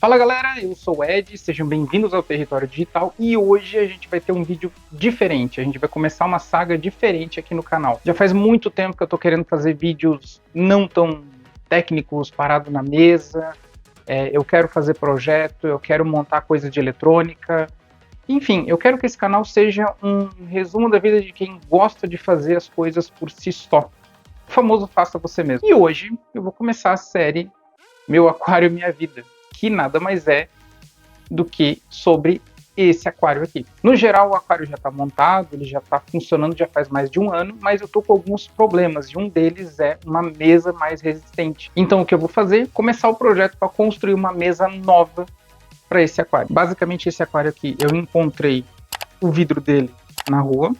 Fala galera, eu sou o Ed, sejam bem-vindos ao Território Digital e hoje a gente vai ter um vídeo diferente, a gente vai começar uma saga diferente aqui no canal. Já faz muito tempo que eu tô querendo fazer vídeos não tão técnicos, parado na mesa, eu quero fazer projeto, eu quero montar coisa de eletrônica, enfim, eu quero que esse canal seja um resumo da vida de quem gosta de fazer as coisas por si só. O famoso faça você mesmo. E hoje eu vou começar a série Meu Aquário Minha Vida, que nada mais é do que sobre esse aquário aqui. No geral, o aquário já está montado, ele já está funcionando já faz mais de um ano, mas eu estou com alguns problemas, e um deles é uma mesa mais resistente. Então o que eu vou fazer? Começar o projeto para construir uma mesa nova para esse aquário. Basicamente esse aquário aqui, eu encontrei o vidro dele na rua,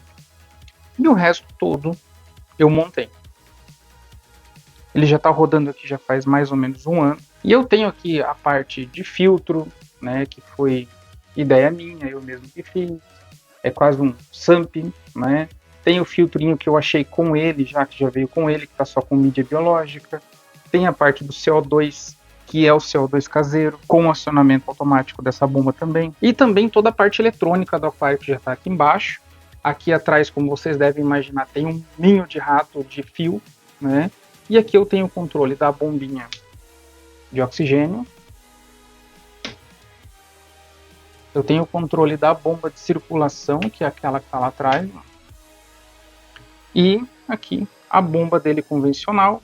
e o resto todo eu montei. Ele já está rodando aqui já faz mais ou menos um ano. E eu tenho aqui a parte de filtro, né, que foi ideia minha, eu mesmo que fiz. É quase um SAMP, né? Tem o filtrinho que eu achei com ele, que já veio com ele, que está só com mídia biológica. Tem a parte do CO2, que é o CO2 caseiro, com acionamento automático dessa bomba também. E também toda a parte eletrônica do aquário que já está aqui embaixo. Aqui atrás, como vocês devem imaginar, tem um ninho de rato de fio, né? E aqui eu tenho o controle da bombinha de oxigênio. Eu tenho o controle da bomba de circulação, que é aquela que está lá atrás. E aqui a bomba dele convencional.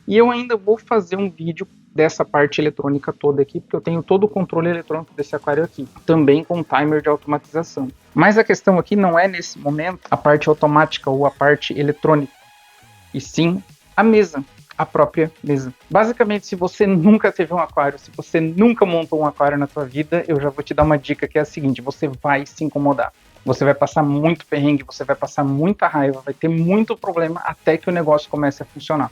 E eu ainda vou fazer um vídeo dessa parte eletrônica toda aqui, porque eu tenho todo o controle eletrônico desse aquário aqui, também com timer de automatização. Mas a questão aqui não é, nesse momento, a parte automática ou a parte eletrônica, e sim a mesa, a própria mesa. Basicamente, se você nunca teve um aquário, se você nunca montou um aquário na sua vida, eu já vou te dar uma dica que é a seguinte: você vai se incomodar. Você vai passar muito perrengue, você vai passar muita raiva, vai ter muito problema até que o negócio comece a funcionar.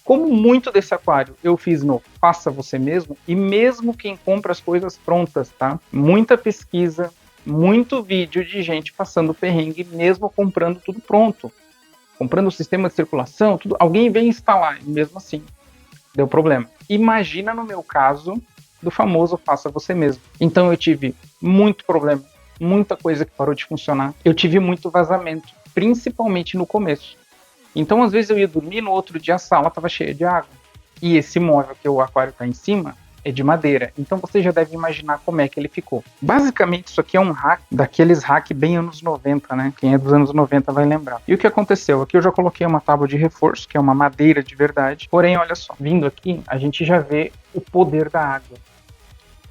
Como muito desse aquário eu fiz no faça você mesmo, e mesmo quem compra as coisas prontas, tá? Muita pesquisa, muito vídeo de gente passando perrengue, mesmo comprando tudo pronto. Comprando o sistema de circulação, tudo, alguém veio instalar, e mesmo assim, deu problema. Imagina no meu caso, do famoso faça você mesmo. Então eu tive muito problema, muita coisa que parou de funcionar. Eu tive muito vazamento, principalmente no começo. Então às vezes eu ia dormir, no outro dia a sala estava cheia de água. E esse móvel que o aquário está em cima é de madeira, então você já deve imaginar como é que ele ficou. Basicamente isso aqui é um hack, daqueles hack bem anos 90, né? Quem é dos anos 90 vai lembrar. E o que aconteceu? Aqui eu já coloquei uma tábua de reforço, que é uma madeira de verdade, porém olha só, vindo aqui a gente já vê o poder da água.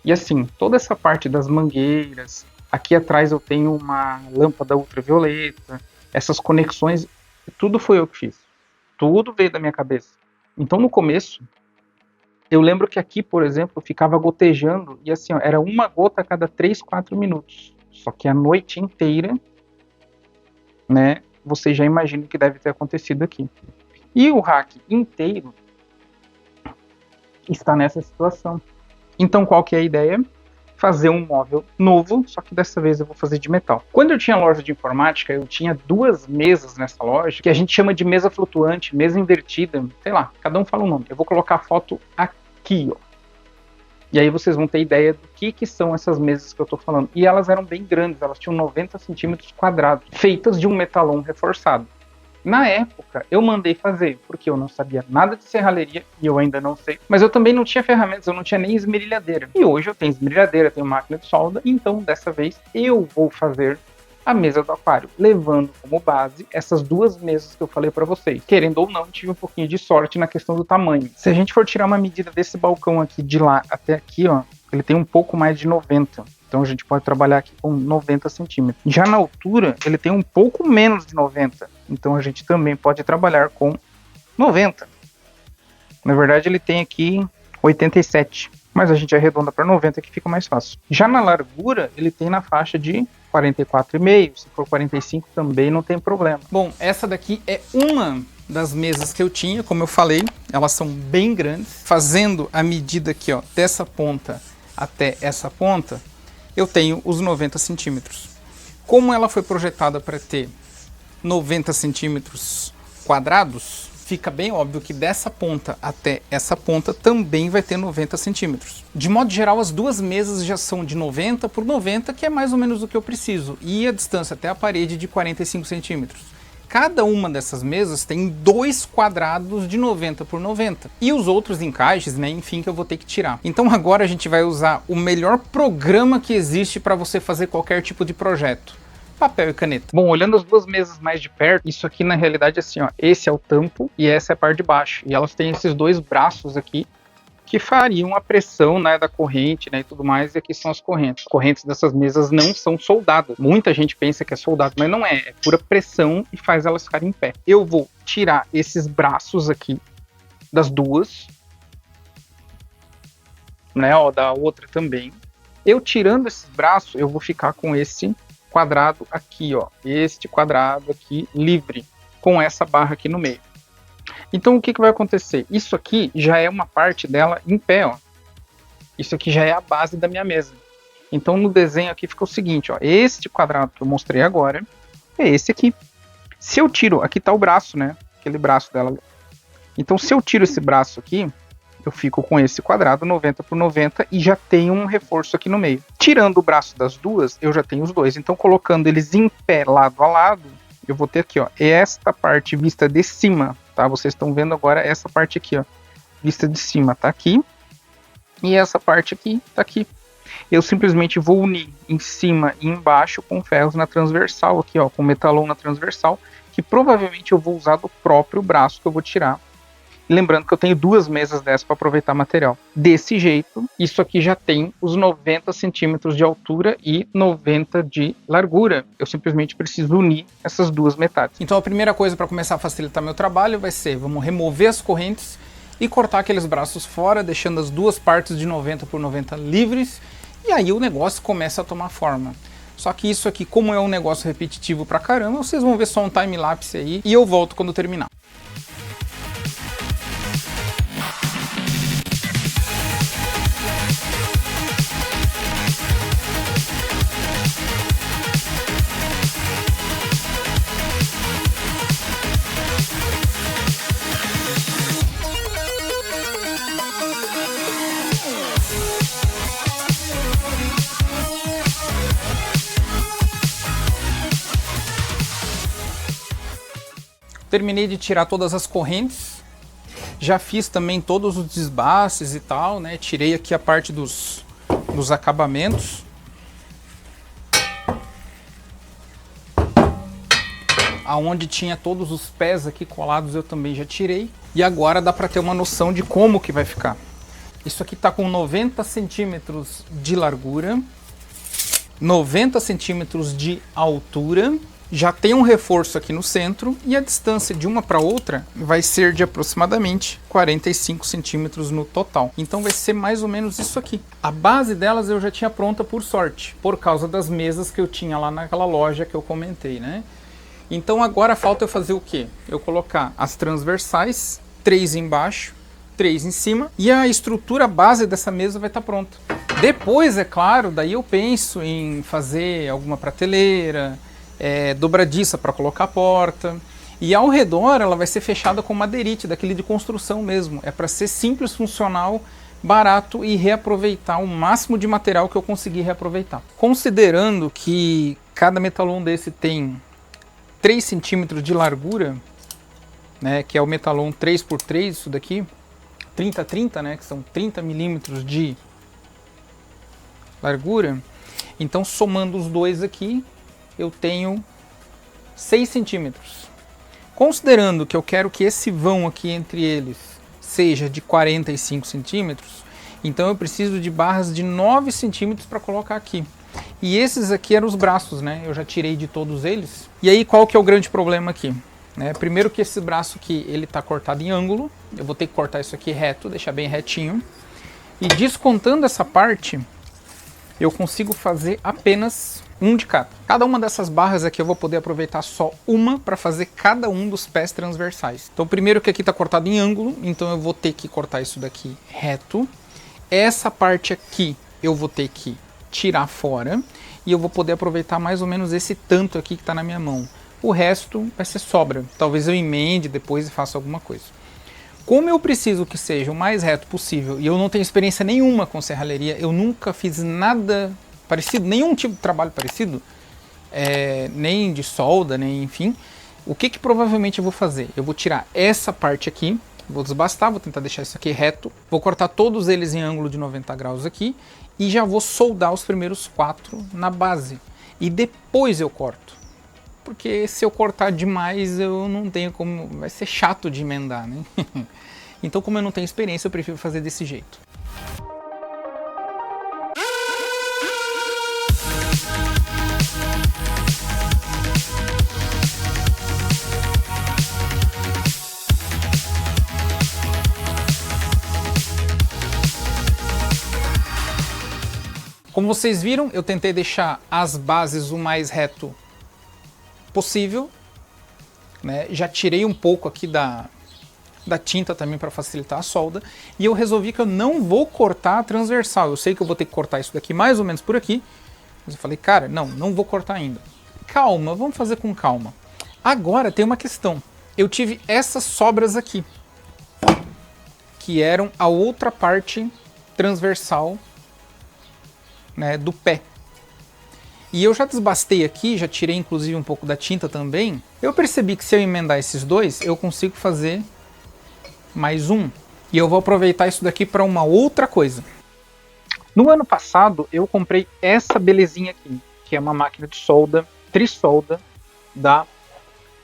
E assim, toda essa parte das mangueiras, aqui atrás eu tenho uma lâmpada ultravioleta, essas conexões, tudo foi eu que fiz. Tudo veio da minha cabeça. Então no começo, eu lembro que aqui, por exemplo, ficava gotejando, e assim, ó, era uma gota a cada 3, 4 minutos. Só que a noite inteira, né, você já imagina o que deve ter acontecido aqui. E o rack inteiro está nessa situação. Então, qual que é a ideia? Fazer um móvel novo, só que dessa vez eu vou fazer de metal. Quando eu tinha loja de informática, eu tinha 2 mesas nessa loja, que a gente chama de mesa flutuante, mesa invertida, sei lá, cada um fala um nome. Eu vou colocar a foto aqui, ó. E aí vocês vão ter ideia do que são essas mesas que eu tô falando. E elas eram bem grandes, elas tinham 90 centímetros quadrados, feitas de um metalon reforçado. Na época, eu mandei fazer, porque eu não sabia nada de serralheria, e eu ainda não sei, mas eu também não tinha ferramentas, eu não tinha nem esmerilhadeira. E hoje eu tenho esmerilhadeira, tenho máquina de solda, então dessa vez eu vou fazer a mesa do aquário, levando como base essas 2 mesas que eu falei para vocês. Querendo ou não, tive um pouquinho de sorte na questão do tamanho. Se a gente for tirar uma medida desse balcão aqui, de lá até aqui, ó, ele tem um pouco mais de 90. Então a gente pode trabalhar aqui com 90 centímetros. Já na altura, ele tem um pouco menos de 90. Então a gente também pode trabalhar com 90. Na verdade ele tem aqui 87. Mas a gente arredonda para 90 que fica mais fácil. Já na largura, ele tem na faixa de 44,5. Se for 45 também não tem problema. Bom, essa daqui é uma das mesas que eu tinha, como eu falei. Elas são bem grandes. Fazendo a medida aqui, ó, dessa ponta até essa ponta, eu tenho os 90 centímetros. Como ela foi projetada para ter 90 centímetros quadrados, fica bem óbvio que dessa ponta até essa ponta também vai ter 90 centímetros. De modo geral, as duas mesas já são de 90 por 90, que é mais ou menos o que eu preciso, e a distância até a parede de 45 centímetros. Cada uma dessas mesas tem 2 quadrados de 90 por 90. E os outros encaixes, né, enfim, que eu vou ter que tirar. Então agora a gente vai usar o melhor programa que existe para você fazer qualquer tipo de projeto. Papel e caneta. Bom, olhando as duas mesas mais de perto, isso aqui na realidade é assim, ó, esse é o tampo e essa é a parte de baixo. E elas têm esses dois braços aqui que fariam a pressão, né, da corrente, né, e tudo mais, e aqui são as correntes. As correntes dessas mesas não são soldadas. Muita gente pensa que é soldado, mas não é. É pura pressão e faz elas ficarem em pé. Eu vou tirar esses braços aqui das duas, né, ó, da outra também. Eu tirando esses braços, eu vou ficar com esse quadrado aqui, ó, este quadrado aqui livre, com essa barra aqui no meio. Então o que vai acontecer? Isso aqui já é uma parte dela em pé, ó. Isso aqui já é a base da minha mesa. Então no desenho aqui fica o seguinte, ó, este quadrado que eu mostrei agora é esse aqui. Se eu tiro, aqui tá o braço, né? Aquele braço dela. Então se eu tiro esse braço aqui, eu fico com esse quadrado 90 por 90 e já tenho um reforço aqui no meio. Tirando o braço das duas, eu já tenho os dois. Então colocando eles em pé lado a lado, eu vou ter aqui, ó, esta parte vista de cima, tá? Vocês estão vendo agora essa parte aqui, ó, vista de cima, tá aqui. E essa parte aqui, tá aqui. Eu simplesmente vou unir em cima e embaixo com ferros na transversal aqui, ó, com metalon na transversal, que provavelmente eu vou usar do próprio braço que eu vou tirar. E lembrando que eu tenho duas mesas dessas para aproveitar material. Desse jeito, isso aqui já tem os 90 centímetros de altura e 90 de largura. Eu simplesmente preciso unir essas duas metades. Então a primeira coisa para começar a facilitar meu trabalho vai ser, vamos remover as correntes e cortar aqueles braços fora, deixando as duas partes de 90 por 90 livres, e aí o negócio começa a tomar forma. Só que isso aqui, como é um negócio repetitivo pra caramba, vocês vão ver só um time-lapse aí, e eu volto quando terminar. Terminei de tirar todas as correntes, já fiz também todos os desbastes e tal, né? Tirei aqui a parte dos acabamentos. Aonde tinha todos os pés aqui colados eu também já tirei. E agora dá para ter uma noção de como que vai ficar. Isso aqui tá com 90 centímetros de largura, 90 centímetros de altura. Já tem um reforço aqui no centro e a distância de uma para outra vai ser de aproximadamente 45 centímetros no total. Então vai ser mais ou menos isso aqui. A base delas eu já tinha pronta por sorte, por causa das mesas que eu tinha lá naquela loja que eu comentei, né? Então agora falta eu fazer o quê? Eu colocar as transversais, 3 embaixo, 3 em cima, e a estrutura base dessa mesa vai estar pronta. Depois, é claro, daí eu penso em fazer alguma prateleira, dobradiça para colocar a porta, e ao redor ela vai ser fechada com madeirite, daquele de construção mesmo. É para ser simples, funcional, barato e reaproveitar o máximo de material que eu conseguir reaproveitar. Considerando que cada metalon desse tem 3 centímetros de largura, né, que é o metalon 3x3, isso daqui, 30x30, né, que são 30 milímetros de largura, então somando os dois aqui, eu tenho 6 centímetros. Considerando que eu quero que esse vão aqui entre eles seja de 45 centímetros, então eu preciso de barras de 9 centímetros para colocar aqui. E esses aqui eram os braços, né? Eu já tirei de todos eles. E aí qual que é o grande problema aqui? Primeiro que esse braço aqui, ele está cortado em ângulo. Eu vou ter que cortar isso aqui reto, deixar bem retinho. E descontando essa parte, eu consigo fazer apenas um de cada. Cada uma dessas barras aqui eu vou poder aproveitar só uma para fazer cada um dos pés transversais. Então primeiro que aqui está cortado em ângulo, então eu vou ter que cortar isso daqui reto. Essa parte aqui eu vou ter que tirar fora e eu vou poder aproveitar mais ou menos esse tanto aqui que está na minha mão. O resto vai ser sobra. Talvez eu emende depois e faça alguma coisa. Como eu preciso que seja o mais reto possível e eu não tenho experiência nenhuma com serralheria, eu nunca fiz nada parecido, nenhum tipo de trabalho parecido, nem de solda, nem enfim. O que provavelmente eu vou fazer? Eu vou tirar essa parte aqui, vou desbastar, vou tentar deixar isso aqui reto, vou cortar todos eles em ângulo de 90 graus aqui e já vou soldar os primeiros 4 na base. E depois eu corto. Porque se eu cortar demais, eu não tenho como... vai ser chato de emendar, né? Então, como eu não tenho experiência, eu prefiro fazer desse jeito. Como vocês viram, eu tentei deixar as bases o mais reto possível, né? Já tirei um pouco aqui da tinta também para facilitar a solda, e eu resolvi que eu não vou cortar a transversal. Eu sei que eu vou ter que cortar isso daqui mais ou menos por aqui, mas eu falei, cara, não vou cortar ainda. Calma, vamos fazer com calma. Agora tem uma questão. Eu tive essas sobras aqui, que eram a outra parte transversal, né, do pé. E eu já desbastei aqui, já tirei inclusive um pouco da tinta também. Eu percebi que se eu emendar esses dois, eu consigo fazer mais um. E eu vou aproveitar isso daqui para uma outra coisa. No ano passado, eu comprei essa belezinha aqui, que é uma máquina de solda, trisolda, da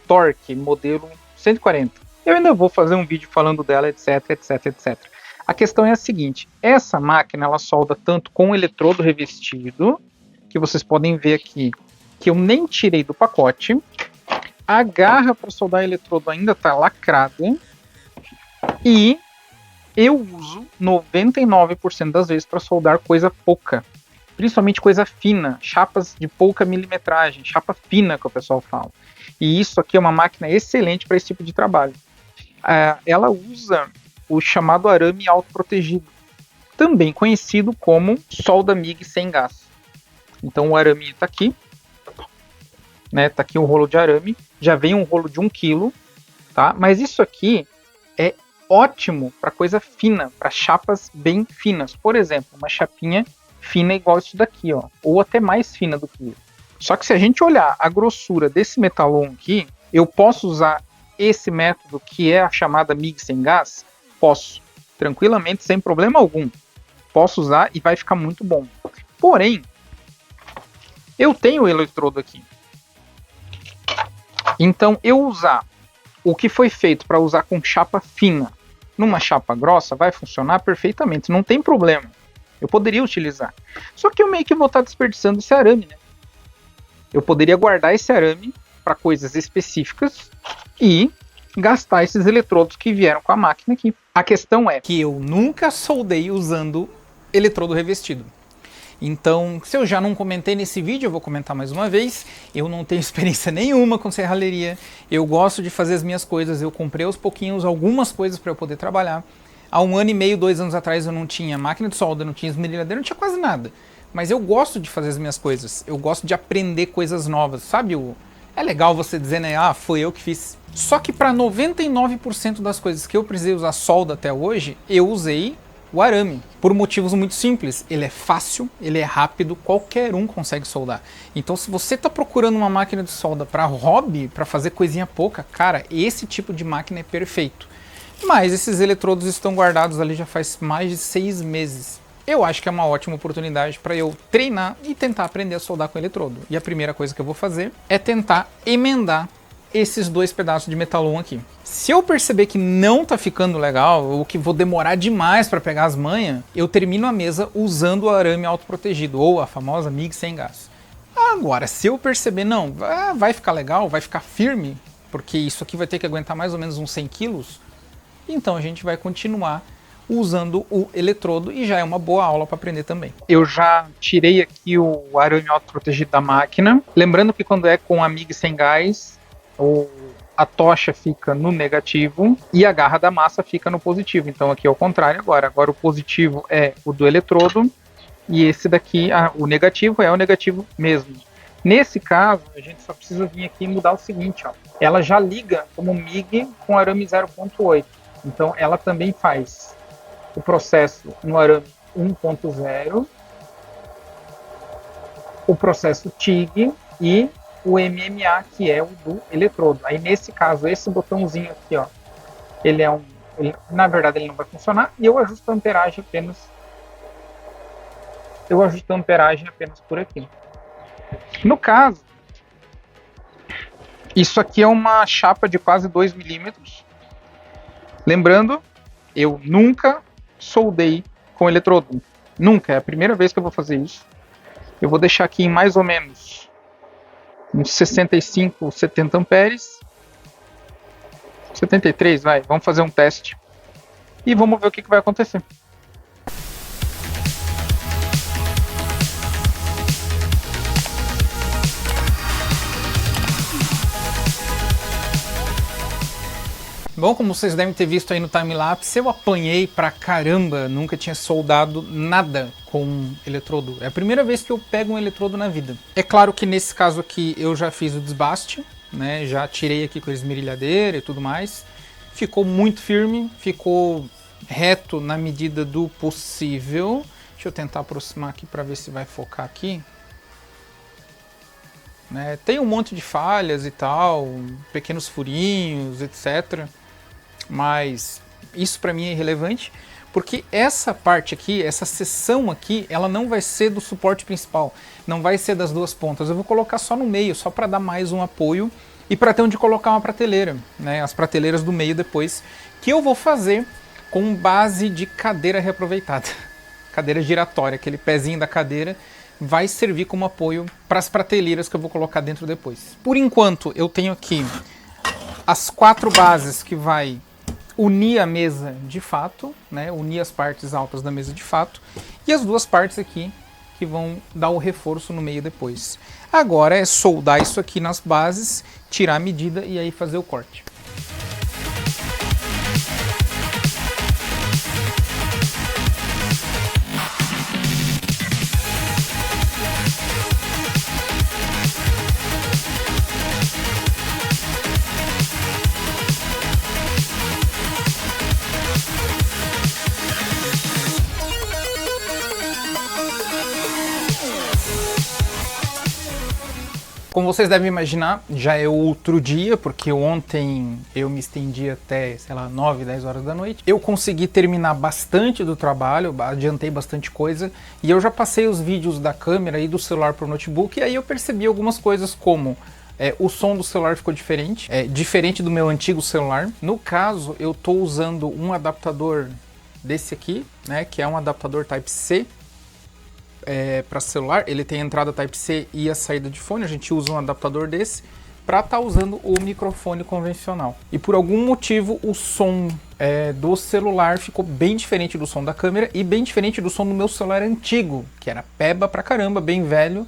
Torque, modelo 140. Eu ainda vou fazer um vídeo falando dela, etc, etc, etc. A questão é a seguinte, essa máquina, ela solda tanto com eletrodo revestido, que vocês podem ver aqui, que eu nem tirei do pacote. A garra para soldar eletrodo ainda está lacrada. E eu uso 99% das vezes para soldar coisa pouca. Principalmente coisa fina, chapas de pouca milimetragem, chapa fina que o pessoal fala. E isso aqui é uma máquina excelente para esse tipo de trabalho. Ela usa o chamado arame autoprotegido, também conhecido como solda MIG sem gás. Então o arame está aqui, né? Tá aqui um rolo de arame, já vem um rolo de 1 kg, tá? Mas isso aqui é ótimo para coisa fina, para chapas bem finas. Por exemplo, uma chapinha fina igual isso daqui, ó, ou até mais fina do que isso. Só que se a gente olhar a grossura desse metalon aqui, eu posso usar esse método que é a chamada MIG sem gás? Posso, tranquilamente, sem problema algum. Posso usar e vai ficar muito bom. Porém, eu tenho o eletrodo aqui. Então, eu usar o que foi feito para usar com chapa fina numa chapa grossa vai funcionar perfeitamente, não tem problema. Eu poderia utilizar. Só que eu meio que vou estar desperdiçando esse arame, né? Eu poderia guardar esse arame para coisas específicas e gastar esses eletrodos que vieram com a máquina aqui. A questão é que eu nunca soldei usando eletrodo revestido. Então, se eu já não comentei nesse vídeo, eu vou comentar mais uma vez. Eu não tenho experiência nenhuma com serralheria. Eu gosto de fazer as minhas coisas. Eu comprei aos pouquinhos algumas coisas para eu poder trabalhar. Há 1 ano e meio, 2 anos atrás, eu não tinha máquina de solda, não tinha esmerilhadeira, não tinha quase nada. Mas eu gosto de fazer as minhas coisas. Eu gosto de aprender coisas novas, sabe? É legal você dizer, né? Ah, foi eu que fiz. Só que para 99% das coisas que eu precisei usar solda até hoje, eu usei o arame, por motivos muito simples. Ele é fácil, ele é rápido, qualquer um consegue soldar. Então, se você está procurando uma máquina de solda para hobby, para fazer coisinha pouca, cara, esse tipo de máquina é perfeito. Mas esses eletrodos estão guardados ali já faz mais de 6 meses. Eu acho que é uma ótima oportunidade para eu treinar e tentar aprender a soldar com eletrodo. E a primeira coisa que eu vou fazer é tentar emendar esses 2 pedaços de metalon aqui. Se eu perceber que não tá ficando legal, ou que vou demorar demais para pegar as manhas, eu termino a mesa usando o arame autoprotegido, ou a famosa MIG sem gás. Agora, se eu perceber, não, vai ficar legal, vai ficar firme, porque isso aqui vai ter que aguentar mais ou menos uns 100 quilos, então a gente vai continuar usando o eletrodo e já é uma boa aula para aprender também. Eu já tirei aqui o arame autoprotegido da máquina, lembrando que quando é com a MIG sem gás, a tocha fica no negativo e a garra da massa fica no positivo. Então aqui é o contrário agora. Agora o positivo é o do eletrodo e esse daqui, o negativo é o negativo mesmo. Nesse caso, a gente só precisa vir aqui e mudar o seguinte, ó. Ela já liga como MIG com arame 0.8. Então, ela também faz o processo no arame 1.0, o processo TIG e o MMA, que é o do eletrodo. Aí, nesse caso, esse botãozinho aqui, ó, na verdade, ele não vai funcionar, e eu ajusto a amperagem apenas por aqui. No caso, isso aqui é uma chapa de quase 2 milímetros. Lembrando, eu nunca soldei com eletrodo. Nunca, é a primeira vez que eu vou fazer isso. Eu vou deixar aqui em mais ou menos uns 65, 70 amperes. 73, vai, vamos fazer um teste. E vamos ver o que vai acontecer. Bom, como vocês devem ter visto aí no timelapse, eu apanhei pra caramba, nunca tinha soldado nada com eletrodo. É a primeira vez que eu pego um eletrodo na vida. É claro que nesse caso aqui eu já fiz o desbaste, né? Já tirei aqui com a esmerilhadeira e tudo mais. Ficou muito firme, ficou reto na medida do possível. Deixa eu tentar aproximar aqui para ver se vai focar aqui. Né? Tem um monte de falhas e tal, pequenos furinhos, etc. Mas isso para mim é irrelevante, porque essa parte aqui, essa seção aqui, ela não vai ser do suporte principal, não vai ser das duas pontas. Eu vou colocar só no meio, só para dar mais um apoio e para ter onde colocar uma prateleira, né? As prateleiras do meio depois, que eu vou fazer com base de cadeira reaproveitada, cadeira giratória, aquele pezinho da cadeira vai servir como apoio para as prateleiras que eu vou colocar dentro depois. Por enquanto, eu tenho aqui as 4 bases que vai unir a mesa de fato, né? Unir as partes altas da mesa de fato, e as 2 partes aqui que vão dar o reforço no meio depois. Agora é soldar isso aqui nas bases, tirar a medida e aí fazer o corte. Como vocês devem imaginar, já é outro dia, porque ontem eu me estendi até, sei lá, 9, 10 horas da noite. Eu consegui terminar bastante do trabalho, adiantei bastante coisa, e eu já passei os vídeos da câmera e do celular para o notebook, e aí eu percebi algumas coisas como o som do celular ficou diferente, diferente do meu antigo celular. No caso, eu estou usando um adaptador desse aqui, né, que é um adaptador Type-C, para celular. Ele tem a entrada Type-C e a saída de fone. A gente usa um adaptador desse para estar usando o microfone convencional. E por algum motivo o som do celular ficou bem diferente do som da câmera e bem diferente do som do meu celular antigo, que era peba pra caramba, bem velho,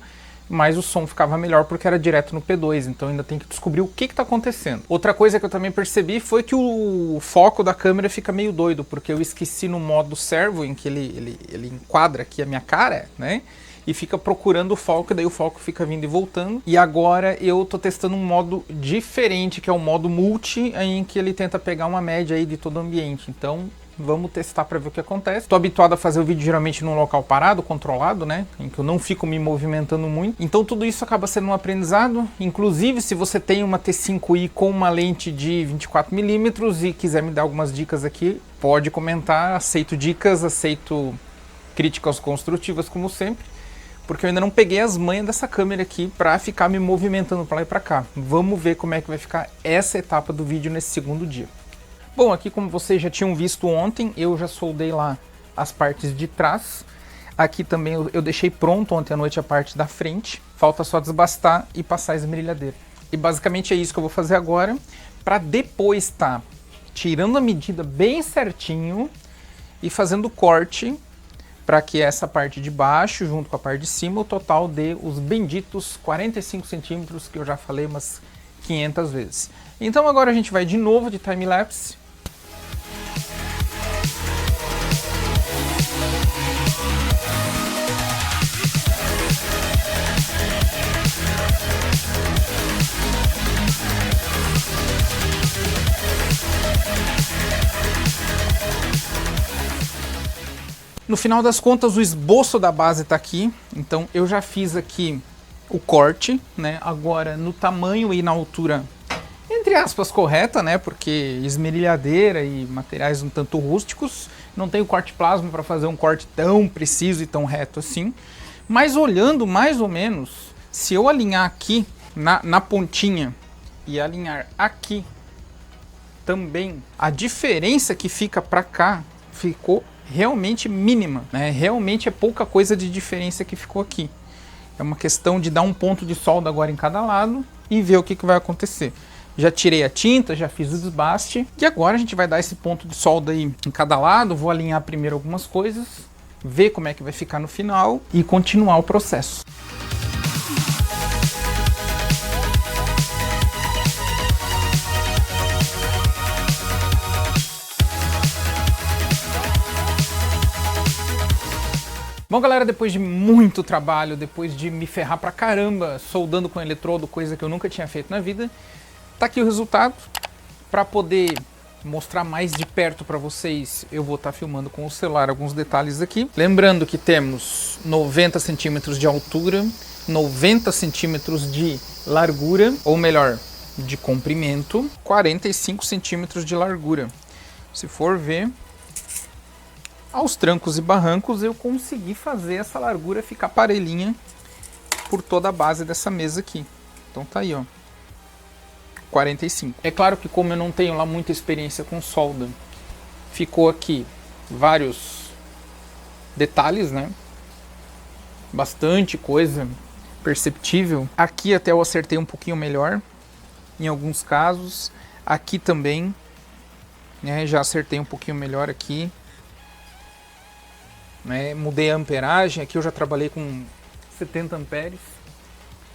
mas o som ficava melhor porque era direto no P2, então ainda tem que descobrir o que está acontecendo. Outra coisa que eu também percebi foi que o foco da câmera fica meio doido, porque eu esqueci no modo servo, em que ele enquadra aqui a minha cara, né? E fica procurando o foco, e daí o foco fica vindo e voltando. E agora eu tô testando um modo diferente, que é o modo multi, em que ele tenta pegar uma média aí de todo o ambiente. Então vamos testar para ver o que acontece. Tô habituado a fazer o vídeo geralmente num local parado, controlado, né? Em que eu não fico me movimentando muito. Então tudo isso acaba sendo um aprendizado. Inclusive, se você tem uma T5i com uma lente de 24mm e quiser me dar algumas dicas aqui, pode comentar. Aceito dicas, aceito críticas construtivas, como sempre. Porque eu ainda não peguei as manhas dessa câmera aqui para ficar me movimentando para lá e para cá. Vamos ver como é que vai ficar essa etapa do vídeo nesse segundo dia. Bom, aqui como vocês já tinham visto ontem, eu já soldei lá as partes de trás. Aqui também eu deixei pronto ontem à noite a parte da frente. Falta só desbastar e passar a esmerilhadeira. E basicamente é isso que eu vou fazer agora, para depois estar tirando a medida bem certinho e fazendo o corte, para que essa parte de baixo, junto com a parte de cima, o total dê os benditos 45 centímetros que eu já falei umas 500 vezes. Então agora a gente vai de novo de time-lapse. No final das contas, o esboço da base está aqui, então eu já fiz aqui o corte, né? Agora no tamanho e na altura, entre aspas, correta, né? Porque esmerilhadeira e materiais um tanto rústicos, não tenho corte plasma para fazer um corte tão preciso e tão reto assim. Mas olhando mais ou menos, se eu alinhar aqui na pontinha e alinhar aqui também, a diferença que fica para cá ficou realmente mínima, né? Realmente é pouca coisa de diferença que ficou aqui. É uma questão de dar um ponto de solda agora em cada lado e ver o que vai acontecer. Já tirei a tinta, já fiz o desbaste e agora a gente vai dar esse ponto de solda aí em cada lado. Vou alinhar primeiro algumas coisas, ver como é que vai ficar no final e continuar o processo. Bom, galera, depois de muito trabalho, depois de me ferrar pra caramba soldando com eletrodo, coisa que eu nunca tinha feito na vida, tá aqui o resultado. Para poder mostrar mais de perto para vocês, eu vou estar filmando com o celular alguns detalhes aqui. Lembrando que temos 90 centímetros de altura, 90 centímetros de largura, ou melhor, de comprimento, 45 centímetros de largura. Se for ver, aos trancos e barrancos eu consegui fazer essa largura ficar parelhinha por toda a base dessa mesa aqui. Então tá aí, ó, 45. É claro que como eu não tenho lá muita experiência com solda, ficou aqui vários detalhes, né? Bastante coisa perceptível. Aqui até eu acertei um pouquinho melhor, em alguns casos. Aqui também, né? Já acertei um pouquinho melhor aqui. Né? Mudei a amperagem, aqui eu já trabalhei com 70 amperes.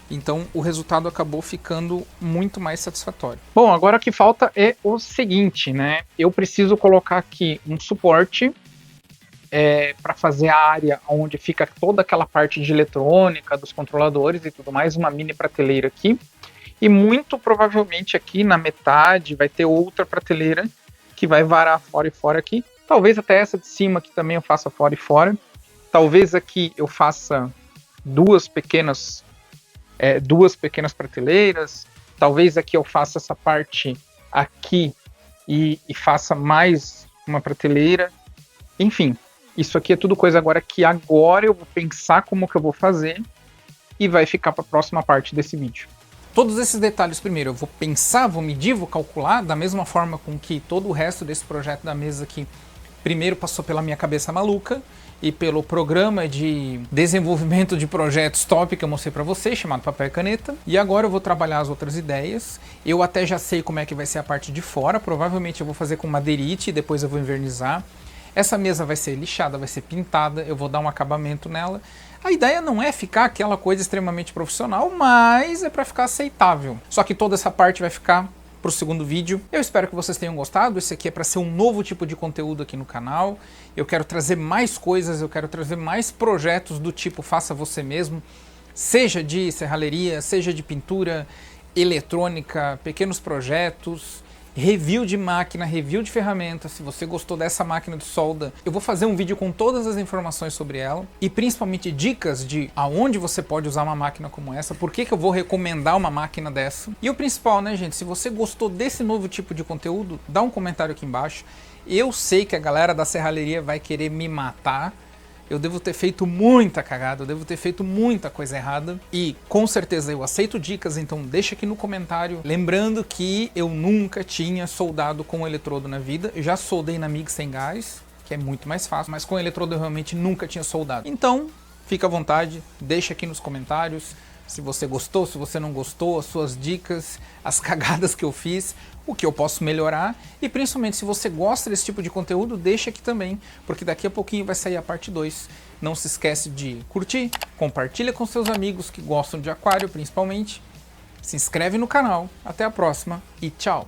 Então o resultado acabou ficando muito mais satisfatório. Bom, agora o que falta é o seguinte, né? Eu preciso colocar aqui um suporte para fazer a área onde fica toda aquela parte de eletrônica, dos controladores e tudo mais, uma mini prateleira aqui. E muito provavelmente aqui na metade vai ter outra prateleira que vai varar fora e fora aqui. Talvez até essa de cima aqui também eu faça fora e fora. Talvez aqui eu faça duas pequenas prateleiras. Talvez aqui eu faça essa parte aqui e faça mais uma prateleira. Enfim, isso aqui é tudo coisa agora que agora eu vou pensar como que eu vou fazer e vai ficar para a próxima parte desse vídeo. Todos esses detalhes primeiro eu vou pensar, vou medir, vou calcular, da mesma forma com que todo o resto desse projeto da mesa aqui primeiro passou pela minha cabeça maluca e pelo programa de desenvolvimento de projetos top que eu mostrei para vocês, chamado Papel e Caneta. E agora eu vou trabalhar as outras ideias. Eu até já sei como é que vai ser a parte de fora, provavelmente eu vou fazer com madeirite e depois eu vou invernizar. Essa mesa vai ser lixada, vai ser pintada, eu vou dar um acabamento nela. A ideia não é ficar aquela coisa extremamente profissional, mas é para ficar aceitável. Só que toda essa parte vai ficar para o segundo vídeo. Eu espero que vocês tenham gostado. Esse aqui é para ser um novo tipo de conteúdo aqui no canal. Eu quero trazer mais coisas, eu quero trazer mais projetos do tipo faça você mesmo, seja de serralheria, seja de pintura, eletrônica, pequenos projetos, review de máquina, review de ferramenta. Se você gostou dessa máquina de solda, eu vou fazer um vídeo com todas as informações sobre ela e principalmente dicas de aonde você pode usar uma máquina como essa, por que eu vou recomendar uma máquina dessa. E o principal, né, gente, se você gostou desse novo tipo de conteúdo, dá um comentário aqui embaixo. Eu sei que a galera da serralheria vai querer me matar. Eu devo ter feito muita cagada, eu devo ter feito muita coisa errada e com certeza eu aceito dicas, então deixa aqui no comentário. Lembrando que eu nunca tinha soldado com eletrodo na vida, eu já soldei na MIG sem gás, que é muito mais fácil, mas com eletrodo eu realmente nunca tinha soldado. Então, fica à vontade, deixa aqui nos comentários se você gostou, se você não gostou, as suas dicas, as cagadas que eu fiz, o que eu posso melhorar e principalmente se você gosta desse tipo de conteúdo, deixa aqui também, porque daqui a pouquinho vai sair a parte 2. Não se esquece de curtir, compartilha com seus amigos que gostam de aquário principalmente, se inscreve no canal, até a próxima e tchau!